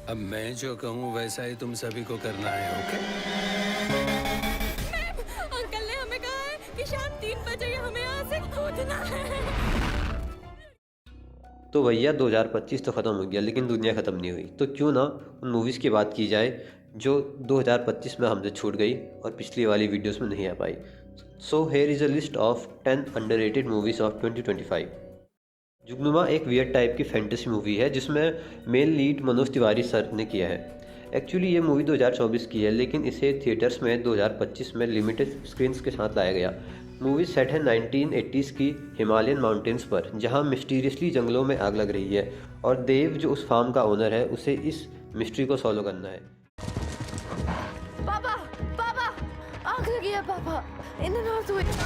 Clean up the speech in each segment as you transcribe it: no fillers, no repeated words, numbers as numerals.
अब मैं जो कहूँ वैसा ही तुम सभी को करना है, ओके? अंकल ने हमें कहा है कि शाम 3 बजे हमें यहाँ से कूदना है। तो भैया 2025 तो ख़त्म हो गया लेकिन दुनिया ख़त्म नहीं हुई, तो क्यों ना उन मूवीज़ की बात की जाए जो 2025 में हमसे छूट गई और पिछली वाली वीडियोस में नहीं आ पाई। So here is a list of 10 underrated movies of 2025। Jugnuma एक वियर्ड टाइप की फैंटेसी मूवी है जिसमें main lead Manoj Tiwari sir ने किया है। एक्चुअली ये मूवी 2024 की है लेकिन इसे थिएटर्स में 2025 में लिमिटेड स्क्रीन्स के साथ लाया गया। मूवी सेट है 1980s की हिमालयन माउंटेन्स पर जहां मिस्टीरियसली जंगलों में आग लग रही है और देव जो उस फार्म का ओनर है उसे इस मिस्ट्री को सॉल्व करना है। पापा पापा आग लगी है पापा इन द नॉर्थ वेस्ट।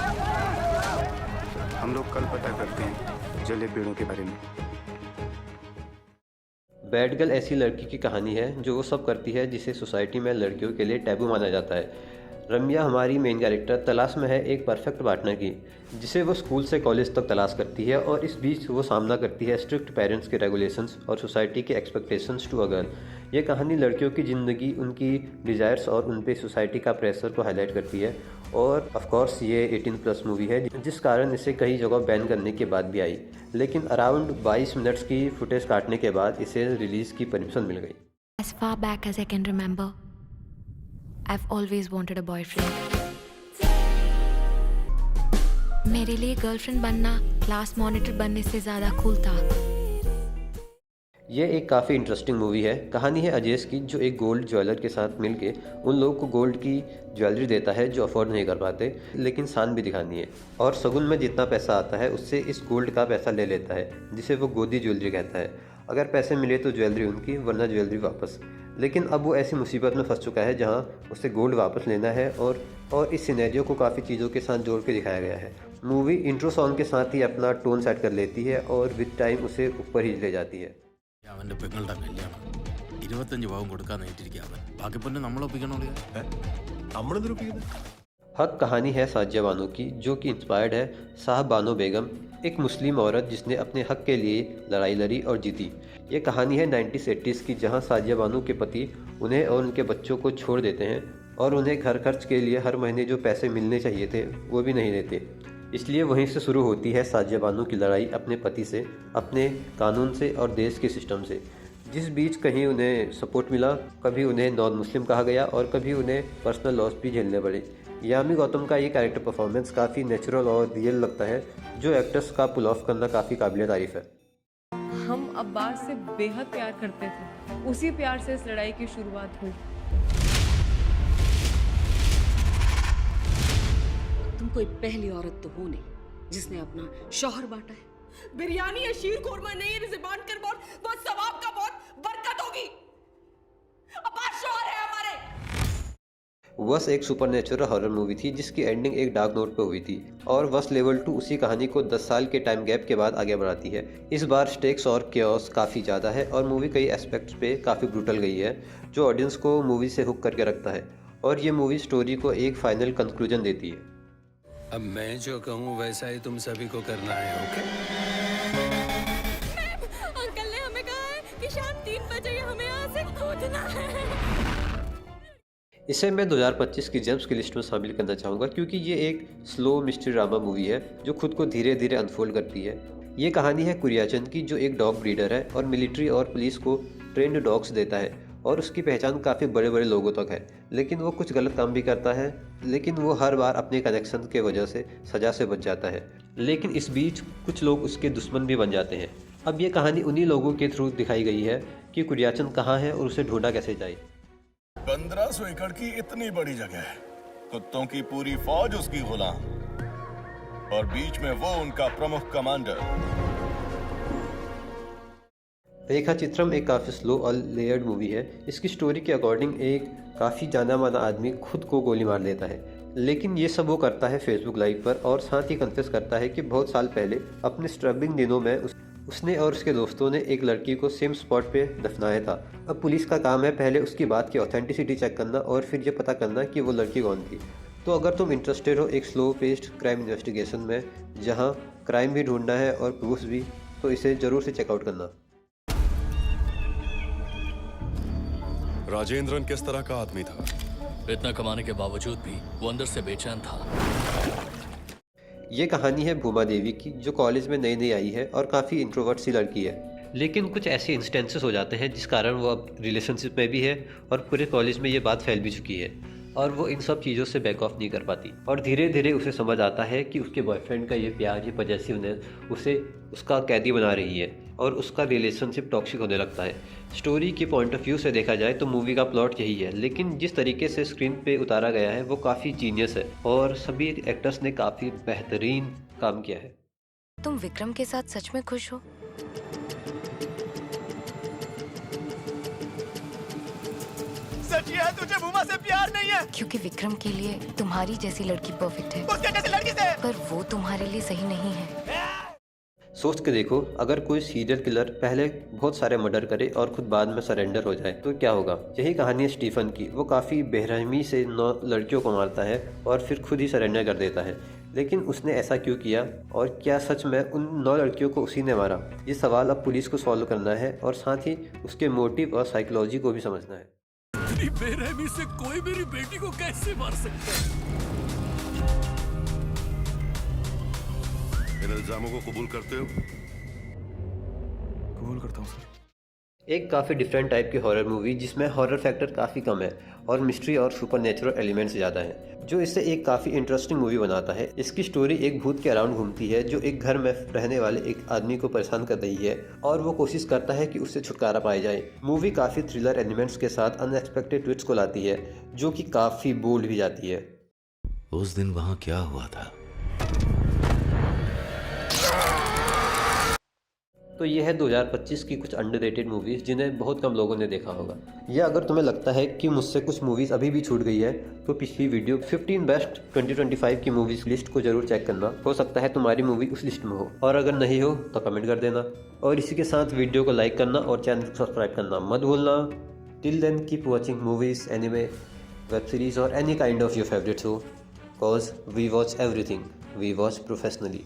हम लोग कल पता करते हैं जले पेड़ों के बारे में। बैड गर्ल ऐसी लड़की की कहानी है जो वो सब करती है जिसे सोसाइटी में लड़कियों के लिए टैबू माना जाता है। रम्या हमारी मेन कैरेक्टर तलाश में है एक परफेक्ट पार्टनर की जिसे वो स्कूल से कॉलेज तक तलाश करती है और इस बीच वो सामना करती है स्ट्रिक्ट पेरेंट्स के रेगुलेशंस और सोसाइटी के एक्सपेक्टेशंस टू अ गर्ल। ये कहानी लड़कियों की ज़िंदगी, उनकी डिज़ायर्स और उन पे सोसाइटी का प्रेशर को हाईलाइट करती है। और ऑफ कोर्स ये 18+ मूवी है जिस कारण इसे कई जगह बैन करने के बाद भी आई, लेकिन अराउंड 22 मिनट्स की फुटेज काटने के बाद इसे रिलीज़ की परमिशन मिल गई। As far back as I can remember, I've always wanted a boyfriend. मेरे लिए गर्लफ्रेंड बनना क्लास मॉनिटर बनने से ज़्यादा कूल था। ये एक काफ़ी इंटरेस्टिंग मूवी है। कहानी है अजेश की जो एक गोल्ड ज्वेलर के साथ मिलके उन लोगों को गोल्ड की ज्वेलरी देता है जो अफोर्ड नहीं कर पाते, लेकिन शान भी दिखानी है और शगुन में जितना पैसा आता है उससे इस गोल्ड का पैसा ले लेता है जिसे वो गोदी ज्वेलरी कहता है। अगर पैसे मिले तो ज्वेलरी उनकी, वरना ज्वेलरी वापस। लेकिन अब वो ऐसी मुसीबत में फंस चुका है जहाँ उसे गोल्ड वापस लेना है और इस सिनेरियो को काफ़ी चीज़ों के साथ जोड़ के दिखाया गया है। मूवी इंट्रो सॉन्ग के साथ ही अपना टोन सेट कर लेती है और विद टाइम उसे ऊपर ही ले जाती है। അവൻ്റെ പെങ്ങളുടെ കല്യാണം 25 പവൻ കൊടുക്കാൻ നേരിട്ടിരിക്കുക അവൻ. ബാക്കി പിന്നെ നമ്മളൊപ്പിക്കണോ? हक कहानी है साजिया बानो की जो कि इंस्पायर्ड है साहब बानो बेगम, एक मुस्लिम औरत जिसने अपने हक के लिए लड़ाई लड़ी और जीती। ये कहानी है 1980s की जहां साजिया बानो के पति उन्हें और उनके बच्चों को छोड़ देते हैं और उन्हें घर खर्च के लिए हर महीने जो पैसे मिलने चाहिए थे वो भी नहीं देते। इसलिए वहीं से शुरू होती है साजिया बानो की लड़ाई अपने पति से, अपने कानून से और देश के सिस्टम से, जिस बीच कहीं उन्हें सपोर्ट मिला, कभी उन्हें नॉन मुस्लिम कहा गया और कभी उन्हें पर्सनल लॉस भी झेलने पड़े। यामी गौतम का ये कैरेक्टर परफॉर्मेंस काफ़ी नेचुरल और रियल लगता है जो एक्टर्स का पुल ऑफ करना काफ़ी काबिल तारीफ है। हम अब्बास से बेहद प्यार करते थे, उसी प्यार से इस लड़ाई की शुरुआत हुई। तुम कोई पहली औरत तो हो नहीं जिसने अपना शौहर बांटा है। बिरयानी या शीर कोरमा नहीं, ज़बान कर बहुत सवाब का बहुत बरकत होगी। अब्बास शौहर है हमारे। वस एक सुपरनेचुरल हॉरर मूवी थी जिसकी एंडिंग एक डार्क नोट पर हुई थी और वस लेवल 2 उसी कहानी को 10 साल के टाइम गैप के बाद आगे बढ़ाती है। इस बार स्टेक्स और केओस काफ़ी ज़्यादा है और मूवी कई एस्पेक्ट्स पे काफ़ी ब्रूटल गई है जो ऑडियंस को मूवी से हुक करके रखता है और ये मूवी स्टोरी को एक फाइनल कंक्लूजन देती है। अब मैं जो कहूँ वैसा ही तुम सभी को करना है, ओके? अंकल ने हमें कहा है कि शाम 3 बजे हमें यहाँ से कूदना है। इसे मैं 2025 की जेम्स की लिस्ट में शामिल करना चाहूँगा क्योंकि ये एक स्लो मिस्ट्री ड्रामा मूवी है जो खुद को धीरे धीरे अनफोल्ड करती है। ये कहानी है कुरियाचंद की जो एक डॉग ब्रीडर है और मिलिट्री और पुलिस को ट्रेंड डॉग्स देता है और उसकी पहचान काफ़ी बड़े बड़े लोगों तक है, लेकिन वो कुछ गलत काम भी करता है, लेकिन वो हर बार अपने कनेक्शन के वजह से सज़ा से बच जाता है। लेकिन इस बीच कुछ लोग उसके दुश्मन भी बन जाते हैं। अब ये कहानी उन्हीं लोगों के थ्रू दिखाई गई है कि कुरियाचंद कहाँ है और उसे ढूंढा कैसे जाए। 1500 एकड़ की इतनी बड़ी जगह, कुत्तों की पूरी फौज उसकी गुलाम और बीच में वो उनका प्रमुख कमांडर। रेखा चित्रम एक काफ़ी स्लो और लेयर्ड मूवी है। इसकी स्टोरी के अकॉर्डिंग एक काफ़ी जाना माना आदमी खुद को गोली मार लेता है, लेकिन ये सब वो करता है फेसबुक लाइव पर और साथ ही कन्फेस करता है कि बहुत साल पहले अपने स्ट्रगलिंग दिनों में उसने और उसके दोस्तों ने एक लड़की को सेम स्पॉट पे दफनाया था। अब पुलिस का काम है पहले उसकी बात की ऑथेंटिसिटी चेक करना और फिर ये पता करना कि वो लड़की कौन थी। तो अगर तुम इंटरेस्टेड हो एक स्लो पेस्ड क्राइम इन्वेस्टिगेशन में जहाँ क्राइम भी ढूंढना है और प्रूफ्स भी, तो इसे ज़रूर से चेकआउट करना। राजेंद्रन किस तरह का आदमी था? इतना कमाने के बावजूद भी वो अंदर से बेचैन था। ये कहानी है भूमा देवी की, जो कॉलेज में नई नई आई है और काफ़ी इंट्रोवर्ट सी लड़की है। लेकिन कुछ ऐसे इंस्टेंसेस हो जाते हैं जिस कारण वो अब रिलेशनशिप में भी है और पूरे कॉलेज में ये बात फैल भी चुकी है और वो इन सब चीज़ों से बैक ऑफ नहीं कर पाती। और धीरे धीरे उसे समझ आता है कि उसके बॉयफ्रेंड का ये प्यार, ये पॉजेसिवनेस उसे उसका कैदी बना रही है और उसका रिलेशनशिप टॉक्सिक होने लगता है। स्टोरी के पॉइंट ऑफ व्यू से देखा जाए तो मूवी का प्लॉट यही है, लेकिन जिस तरीके से स्क्रीन पे उतारा गया है वो काफ़ी जीनियस है और सभी एक्टर्स ने काफ़ी बेहतरीन काम किया है। तुम विक्रम के साथ सच में खुश हो? सच है तुझे भूमा से प्यार नहीं है? क्योंकि विक्रम के लिए तुम्हारी जैसी लड़की परफेक्ट है, उसके जैसी लड़की से। पर वो तुम्हारे लिए सही नहीं है। सोच के देखो, अगर कोई सीरियल किलर पहले बहुत सारे मर्डर करे और खुद बाद में सरेंडर हो जाए तो क्या होगा। यही कहानी है स्टीफन की। वो काफ़ी बेरहमी से 9 लड़कियों को मारता है और फिर खुद ही सरेंडर कर देता है। लेकिन उसने ऐसा क्यों किया और क्या सच में उन 9 लड़कियों को उसी ने मारा? ये सवाल अब पुलिस को सॉल्व करना है और साथ ही उसके मोटिव और साइकोलॉजी को भी समझना है। इतनी बेरहमी से कोई मेरी बेटी को कैसे मार सकता है? इन इल्जामों को कबूल करते हो? कबूल करता हूँ सर। एक काफ़ी डिफरेंट टाइप की हॉरर मूवी जिसमें हॉरर फैक्टर काफ़ी कम है और मिस्ट्री और सुपरनेचुरल एलिमेंट्स ज़्यादा हैं, जो इसे एक काफ़ी इंटरेस्टिंग मूवी बनाता है। इसकी स्टोरी एक भूत के अराउंड घूमती है जो एक घर में रहने वाले एक आदमी को परेशान कर रही है और वो कोशिश करता है कि उससे छुटकारा पाया जाए। मूवी काफ़ी थ्रिलर एलिमेंट्स के साथ अनएक्सपेक्टेड ट्विस्ट को लाती है जो कि काफ़ी बोल्ड भी जाती है। उस दिन वहाँ क्या हुआ था? तो ये है 2025 की कुछ अंडररेटेड मूवीज़ जिन्हें बहुत कम लोगों ने देखा होगा। या अगर तुम्हें लगता है कि मुझसे कुछ मूवीज़ अभी भी छूट गई है तो पिछली वीडियो 15 बेस्ट 2025 की मूवीज़ लिस्ट को जरूर चेक करना। हो सकता है तुम्हारी मूवी उस लिस्ट में हो, और अगर नहीं हो तो कमेंट कर देना। और इसी के साथ वीडियो को लाइक करना और चैनल को सब्सक्राइब करना मत भूलना। Till then keep watching movies, anime, web series और any kind of your favourite show, cause we watch everything, we watch professionally.